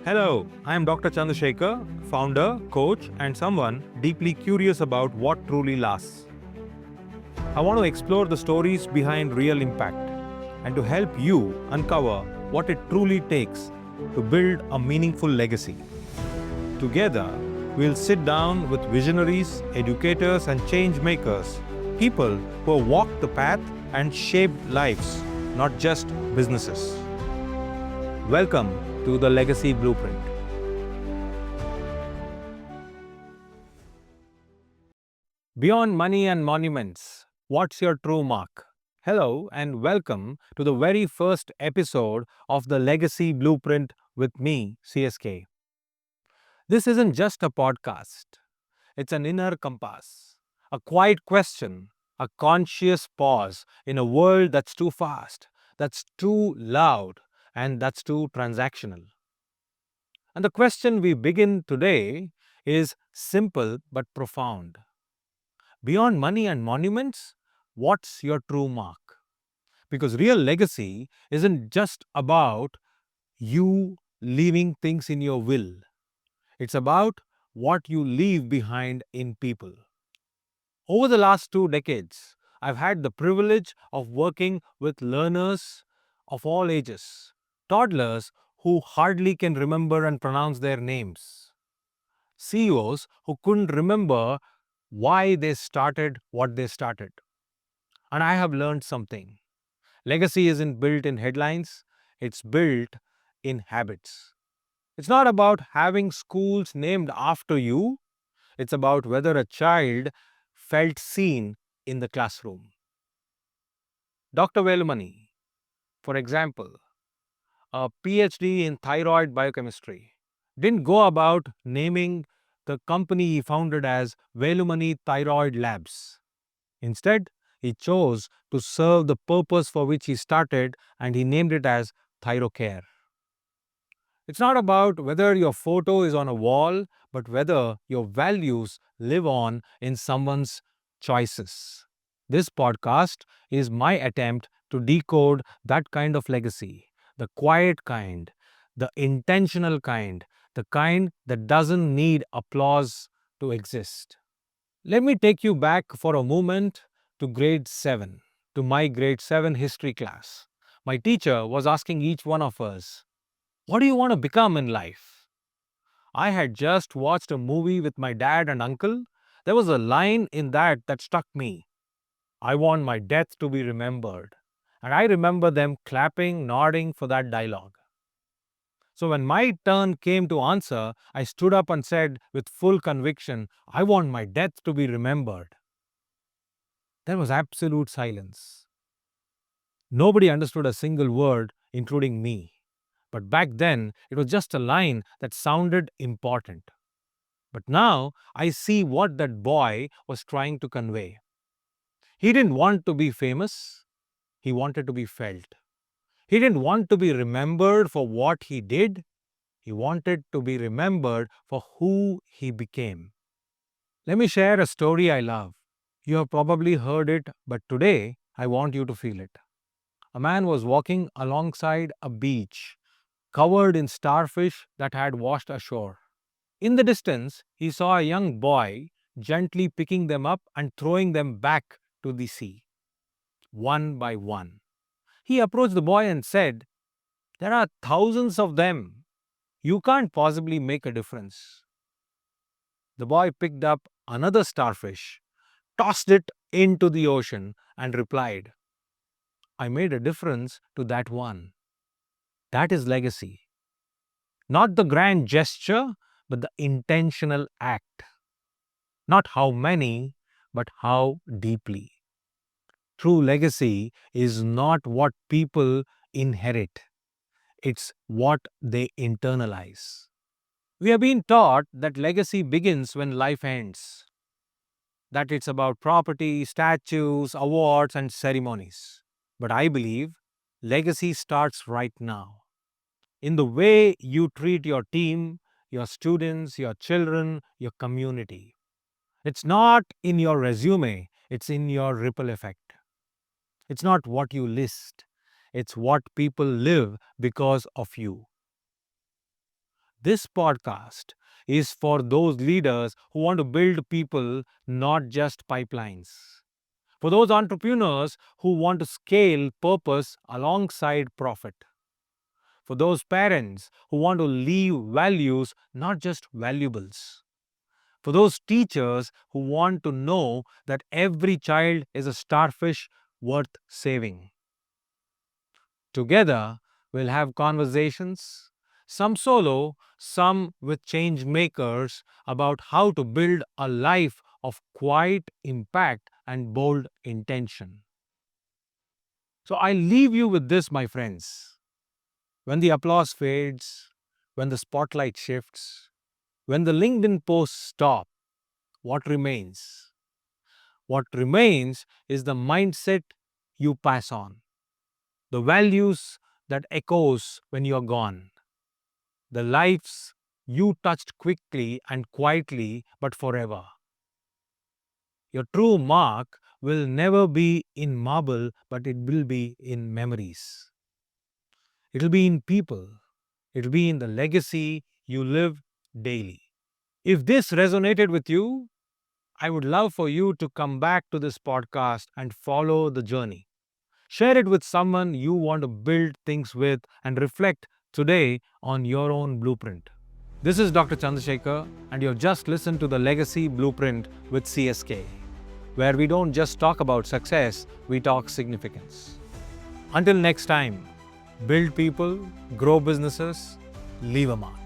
Hello, I am Dr. Chandrashekar, founder, coach, and someone deeply curious about what truly lasts. I want to explore the stories behind real impact and to help you uncover what it truly takes to build a meaningful legacy. Together, we'll sit down with visionaries, educators, and change makers, people who have walked the path and shaped lives, not just businesses. Welcome to the Legacy Blueprint. Beyond money and monuments, what's your true mark? Hello, and welcome to the very first episode of the Legacy Blueprint with me, CSK. This isn't just a podcast, it's an inner compass, a quiet question, a conscious pause in a world that's too fast, that's too loud, and that's too transactional. And the question we begin today is simple but profound. Beyond money and monuments, what's your true mark? Because real legacy isn't just about you leaving things in your will, it's about what you leave behind in people. Over the last 2 decades, I've had the privilege of working with learners of all ages, toddlers who hardly can remember and pronounce their names, CEOs who couldn't remember why they started what they started. And I have learned something. Legacy isn't built in headlines, it's built in habits. It's not about having schools named after you, it's about whether a child felt seen in the classroom. Dr. Velumani, for example, a PhD in thyroid biochemistry, didn't go about naming the company he founded as Velumani Thyroid Labs. Instead, he chose to serve the purpose for which he started and he named it as Thyrocare. It's not about whether your photo is on a wall, but whether your values live on in someone's choices. This podcast is my attempt to decode that kind of legacy, the quiet kind, the intentional kind, the kind that doesn't need applause to exist. Let me take you back for a moment to grade 7, to my grade 7 history class. My teacher was asking each one of us, what do you want to become in life? I had just watched a movie with my dad and uncle. There was a line in that struck me. I want my death to be remembered. And I remember them clapping, nodding for that dialogue. So when my turn came to answer, I stood up and said with full conviction, I want my death to be remembered. There was absolute silence. Nobody understood a single word, including me. But back then, it was just a line that sounded important. But now, I see what that boy was trying to convey. He didn't want to be famous, he wanted to be felt. He didn't want to be remembered for what he did, he wanted to be remembered for who he became. Let me share a story I love. You have probably heard it, but today I want you to feel it. A man was walking alongside a beach covered in starfish that had washed ashore. In the distance, he saw a young boy gently picking them up and throwing them back to the sea, one by one. He approached the boy and said, there are thousands of them. You can't possibly make a difference. The boy picked up another starfish, tossed it into the ocean, and replied, I made a difference to that one. That is legacy. Not the grand gesture, but the intentional act. Not how many, but how deeply. True legacy is not what people inherit, it's what they internalize. We have been taught that legacy begins when life ends, that it's about property, statues, awards, and ceremonies. But I believe legacy starts right now. In the way you treat your team, your students, your children, your community. It's not in your resume, it's in your ripple effect. It's not what you list, it's what people live because of you. This podcast is for those leaders who want to build people, not just pipelines. For those entrepreneurs who want to scale purpose alongside profit. For those parents who want to leave values, not just valuables. For those teachers who want to know that every child is a starfish worth saving. Together, we'll have conversations, some solo, some with change makers, about how to build a life of quiet impact and bold intention. So I leave you with this, my friends. When the applause fades, when the spotlight shifts, when the LinkedIn posts stop, what remains? What remains is the mindset you pass on, the values that echoes when you're gone, the lives you touched quickly and quietly but forever. Your true mark will never be in marble, but it will be in memories. It'll be in people. It'll be in the legacy you live daily. If this resonated with you, I would love for you to come back to this podcast and follow the journey. Share it with someone you want to build things with and reflect today on your own blueprint. This is Dr. Chandrashekar, and you've just listened to the Legacy Blueprint with CSK, where we don't just talk about success, we talk significance. Until next time, build people, grow businesses, leave a mark.